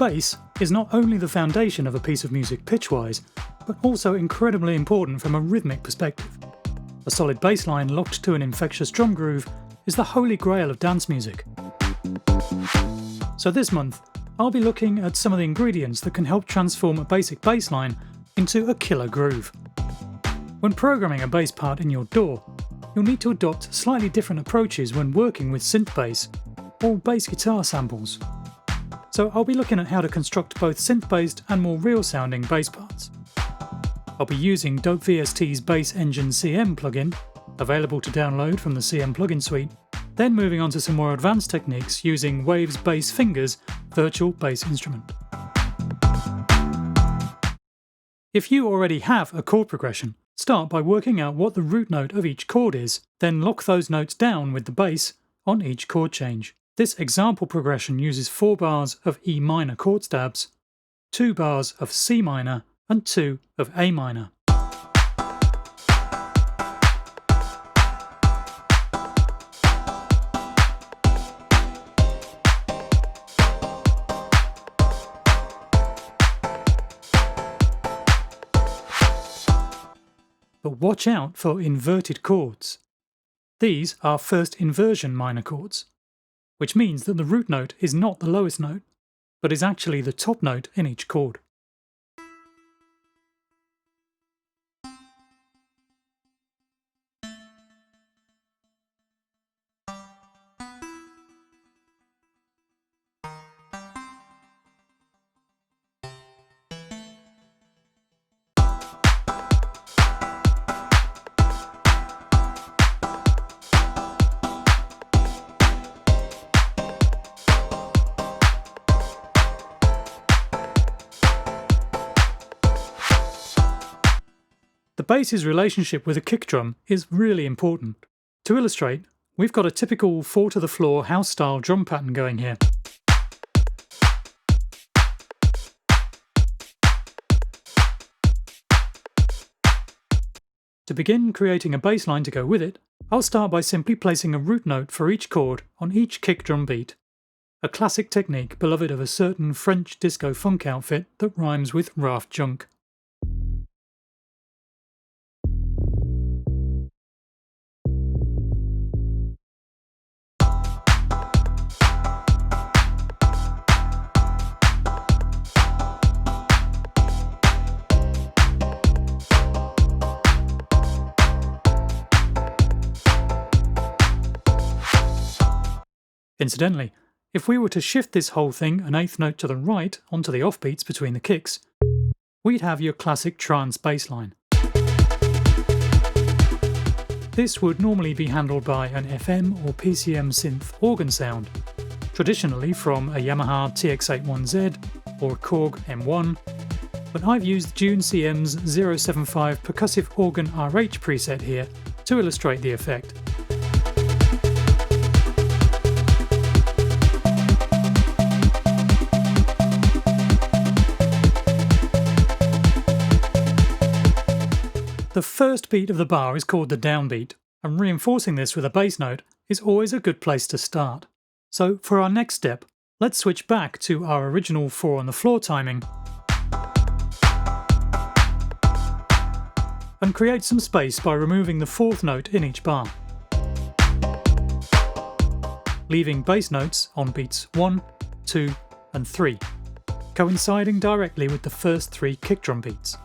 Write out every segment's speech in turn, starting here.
Bass is not only the foundation of a piece of music pitch-wise, but also incredibly important from a rhythmic perspective. A solid bass line locked to an infectious drum groove is the holy grail of dance music. So this month, I'll be looking at some of the ingredients that can help transform a basic bass line into a killer groove. When programming a bass part in your DAW, you'll need to adopt slightly different approaches when working with synth bass or bass guitar samples. So I'll be looking at how to construct both synth-based and more real-sounding bass parts. I'll be using DopeVST's Bass Engine CM plugin, available to download from the CM plugin suite, then moving on to some more advanced techniques using Wave's Bass Fingers virtual bass instrument. If you already have a chord progression, start by working out what the root note of each chord is, then lock those notes down with the bass on each chord change. This example progression uses 4 bars of E minor chord stabs, 2 bars of C minor, and 2 of A minor. But watch out for inverted chords. These are first inversion minor chords, which means that the root note is not the lowest note, but is actually the top note in each chord. The bass's relationship with a kick drum is really important. To illustrate, we've got a typical 4 to the floor house style drum pattern going here. To begin creating a bass line to go with it, I'll start by simply placing a root note for each chord on each kick drum beat. A classic technique beloved of a certain French disco funk outfit that rhymes with Raft Junk. Incidentally, if we were to shift this whole thing an eighth note to the right onto the offbeats between the kicks, we'd have your classic trance bass line. This would normally be handled by an FM or PCM synth organ sound, traditionally from a Yamaha TX81Z or a Korg M1, but I've used June CM's 075 percussive organ RH preset here to illustrate the effect. The first beat of the bar is called the downbeat, and reinforcing this with a bass note is always a good place to start. So for our next step, let's switch back to our original 4 on the floor timing and create some space by removing the 4th note in each bar, leaving bass notes on beats 1, 2 and 3, coinciding directly with the first 3 kick drum beats.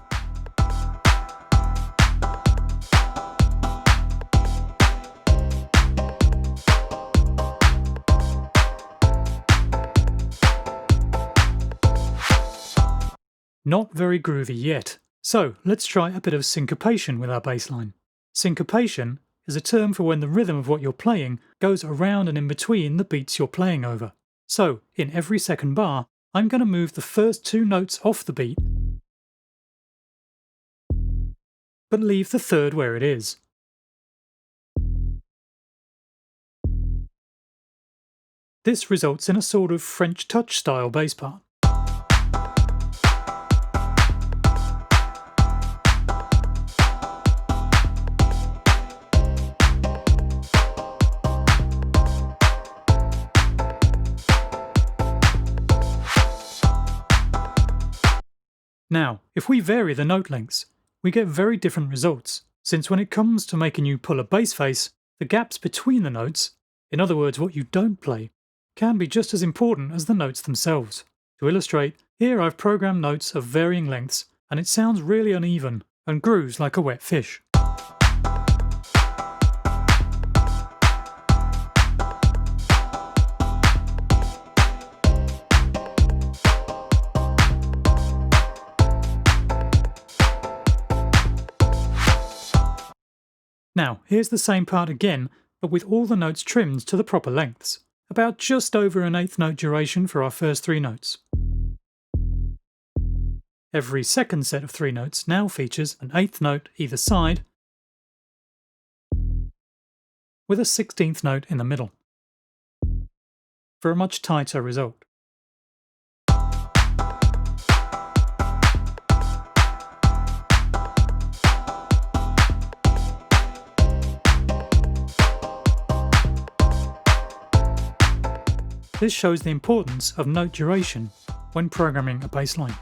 Not very groovy yet, so let's try a bit of syncopation with our bass line. Syncopation is a term for when the rhythm of what you're playing goes around and in between the beats you're playing over. So, in every second bar, I'm going to move the first 2 notes off the beat, but leave the 3rd where it is. This results in a sort of French touch style bass part. Now, if we vary the note lengths, we get very different results, since when it comes to making you pull a bass face, the gaps between the notes, in other words what you don't play, can be just as important as the notes themselves. To illustrate, here I've programmed notes of varying lengths and it sounds really uneven and grooves like a wet fish. Now, here's the same part again, but with all the notes trimmed to the proper lengths, about just over an eighth note duration for our first 3 notes. Every second set of 3 notes now features an eighth note either side, with a 16th note in the middle, for a much tighter result. This shows the importance of note duration when programming a bass line.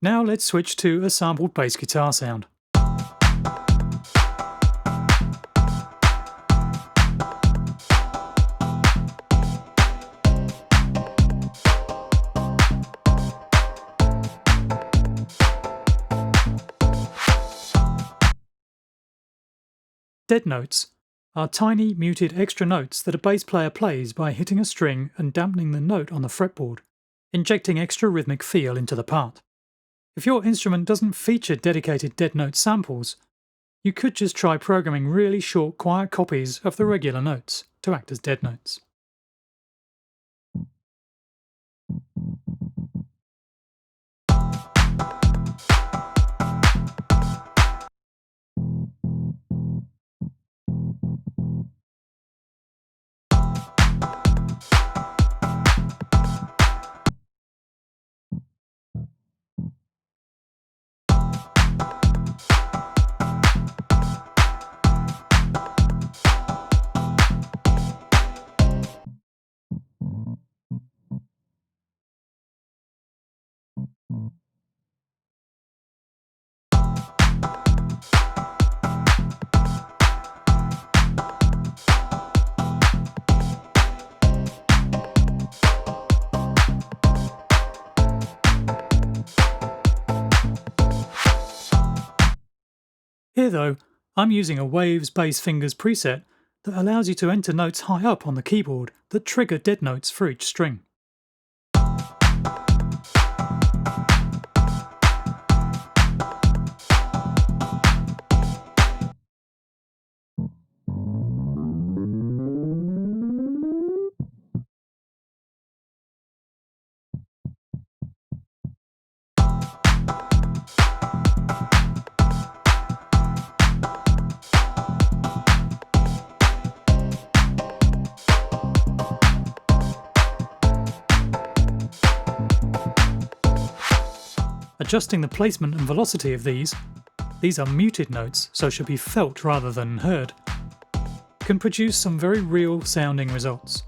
Now let's switch to a sampled bass guitar sound. Dead notes are tiny muted extra notes that a bass player plays by hitting a string and dampening the note on the fretboard, injecting extra rhythmic feel into the part. If your instrument doesn't feature dedicated dead note samples, you could just try programming really short quiet copies of the regular notes to act as dead notes. Here though, I'm using a Waves Bass Fingers preset that allows you to enter notes high up on the keyboard that trigger dead notes for each string. Adjusting the placement and velocity of these are muted notes so should be felt rather than heard, can produce some very real sounding results.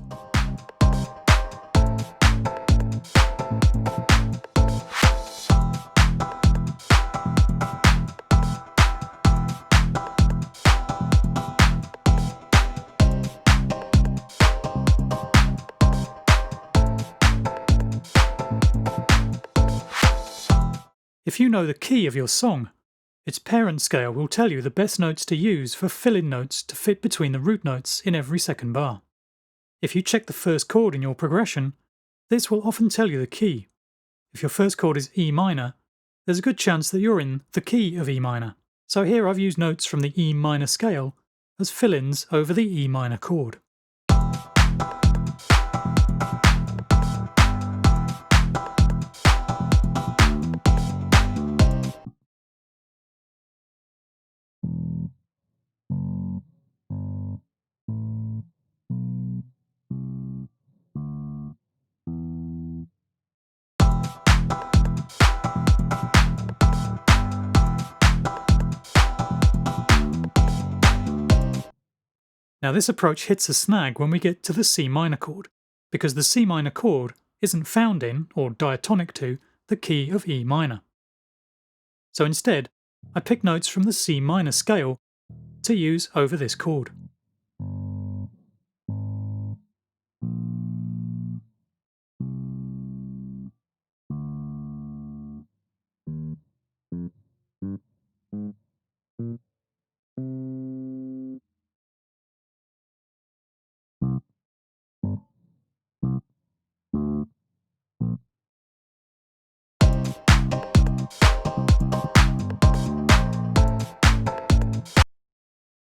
If you know the key of your song, its parent scale will tell you the best notes to use for fill-in notes to fit between the root notes in every second bar. If you check the first chord in your progression, this will often tell you the key. If your first chord is E minor, there's a good chance that you're in the key of E minor. So here I've used notes from the E minor scale as fill-ins over the E minor chord. Now this approach hits a snag when we get to the C minor chord, because the C minor chord isn't found in, or diatonic to, the key of E minor. So instead, I pick notes from the C minor scale to use over this chord.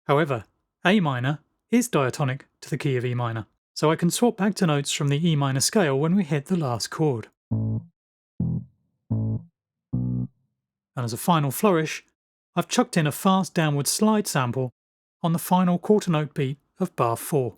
However, A minor is diatonic to the key of E minor, so I can swap back to notes from the E minor scale when we hit the last chord. And as a final flourish, I've chucked in a fast downward slide sample on the final quarter note beat of bar 4.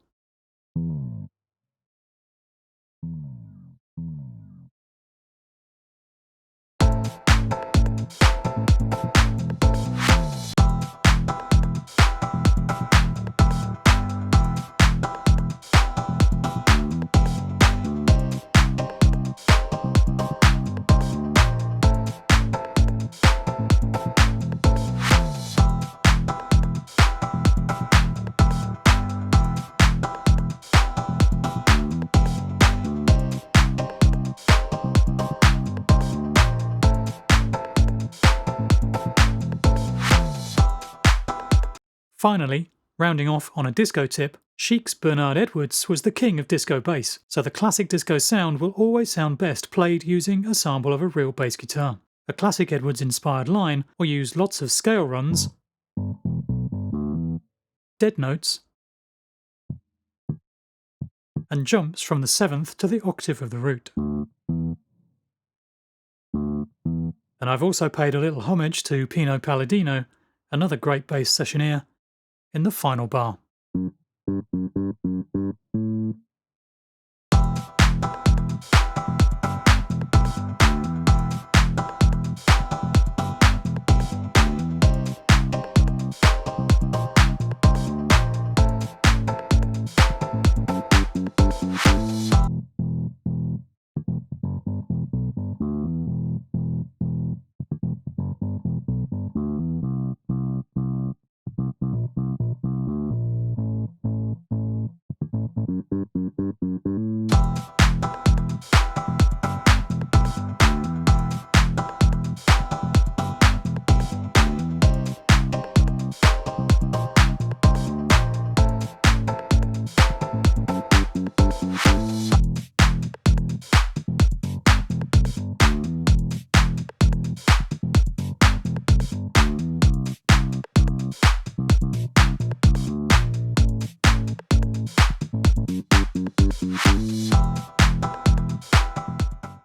Finally, rounding off on a disco tip, Chic's Bernard Edwards was the king of disco bass, so the classic disco sound will always sound best played using a sample of a real bass guitar. A classic Edwards-inspired line will use lots of scale runs, dead notes, and jumps from the 7th to the octave of the root. And I've also paid a little homage to Pino Palladino, another great bass sessioneer, in the final bar.